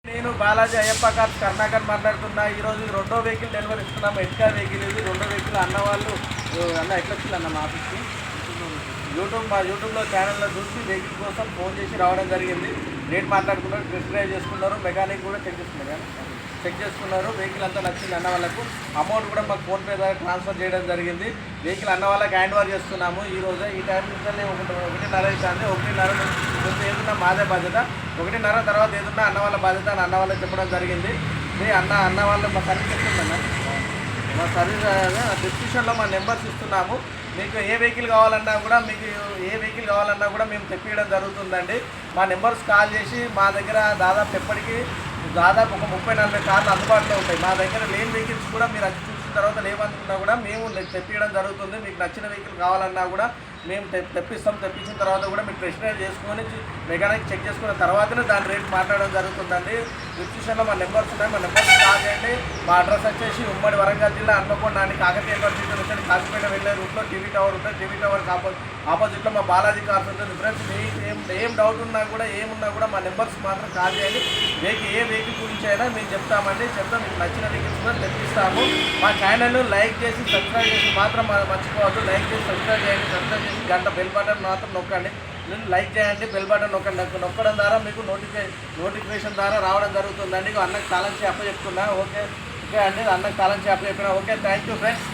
నేను బాలాజీ అయ్యప్ప కార్స్ కర్ణాకర్ మాట్లాడుతున్నా. ఈరోజు రెండో వెహికల్ డెలివరీ ఇస్తున్నాము. ఎడ్కా వెహికల్ ఇది రెండో వెహికల్. అన్న వాళ్ళు అన్న ఎట్లా వచ్చింది అన్న మా ఆఫీస్కి మా యూట్యూబ్లో ఛానల్లో చూసి వెహికల్ కోసం ఫోన్ చేసి రావడం జరిగింది. రేట్ మాట్లాడుకున్నారు, టెస్ట్ డ్రైవ్ చేసుకున్నారు, మెకానిక్ కూడా చెక్ చేసుకున్నారు. వెహికల్ అంతా నచ్చింది అన్న వాళ్ళకు. అమౌంట్ కూడా మాకు ఫోన్పే ద్వారా ట్రాన్స్ఫర్ చేయడం జరిగింది. వెహికల్ అన్న వాళ్ళకి హ్యాండ్ ఓవర్ చేస్తున్నాము. ఈరోజు ఈ టైం నుంచి 1:30 అవుతుంది. 1:30 నుంచి ఏదున్నా మాదే బాధ్యత, 1:30 తర్వాత ఏదున్నా అన్న వాళ్ళ బాధ్యత అని అన్న వాళ్ళకి చెప్పడం జరిగింది. అన్న వాళ్ళు మా సర్వీస్ ఇస్తుందన్న, మా సర్వీస్ డిస్క్రిప్షన్లో మా నెంబర్స్ ఇస్తున్నాము. మీకు ఏ వెహికల్ కావాలన్నా కూడా మేము తెప్పియడం జరుగుతుందండి. మా నెంబర్స్ కాల్ చేసి మా దగ్గర దాదాపు ఒక 30-40 కార్లు అందుబాటులో ఉంటాయి. మా దగ్గర లేని వెహికల్స్ కూడా మీరు అది చూసిన తర్వాత లేవనుకున్నా కూడా మేము తెప్పియడం జరుగుతుంది. మీకు నచ్చిన వెహికల్ కావాలన్నా కూడా మేము తెప్పిస్తాం. తెప్పించిన తర్వాత కూడా మీరు టెస్ట్ డ్రైవ్ చేసుకొని మెకానిక్ చెక్ చేసుకున్న తర్వాతనే దాని రేట్ మాట్లాడడం జరుగుతుందండి. డిస్క్రిప్షన్లో మా నెంబర్స్ ఉన్నాయి, మా నెంబర్స్ కాల్ చేయండి. మా అడ్రస్ వచ్చేసి ఉమ్మడి వరంగల్ జిల్లా హన్మకొండ అని కాకతీయ యూనివర్సిటీ నుంచి కాశీపేట వెళ్ళే రూట్లో టీవీ టవర్ ఉంటుంది. టీవీ టవర్కి ఆపోజిట్లో మా బాలాజీ కార్స్ ఉంటుంది. ఫ్రెండ్స్ మీకు ఏం డౌట్ ఉన్నా కూడా ఏమున్నా కూడా మా నెంబర్స్ మాత్రం కాల్ చేయండి. ఏ వెహికల్ గురించి అయినా మేము చెప్తామండి. మీకు నచ్చిన వెహికల్స్ కూడా తెప్పిస్తాము. మా ఛానల్ను లైక్ చేసి సబ్స్క్రైబ్ చేసి మాత్రం మర్చిపోవద్దు. లైక్ చేసి సబ్స్క్రైబ్ చేయండి. సబ్స్క్రైబ్ చేసి గంట బెల్ బటన్ మాత్రం నొక్కండి. లైక్ చేయండి, బెల్ బటన్ నొక్కడం ద్వారా మీకు నోటిఫికేషన్ ద్వారా రావడం జరుగుతుందండి. అన్నకు తాళం చేప చెప్తున్నా. ఓకే అండి, అన్నకు తాళం చేప చెప్పినా. Okay, thank you friends.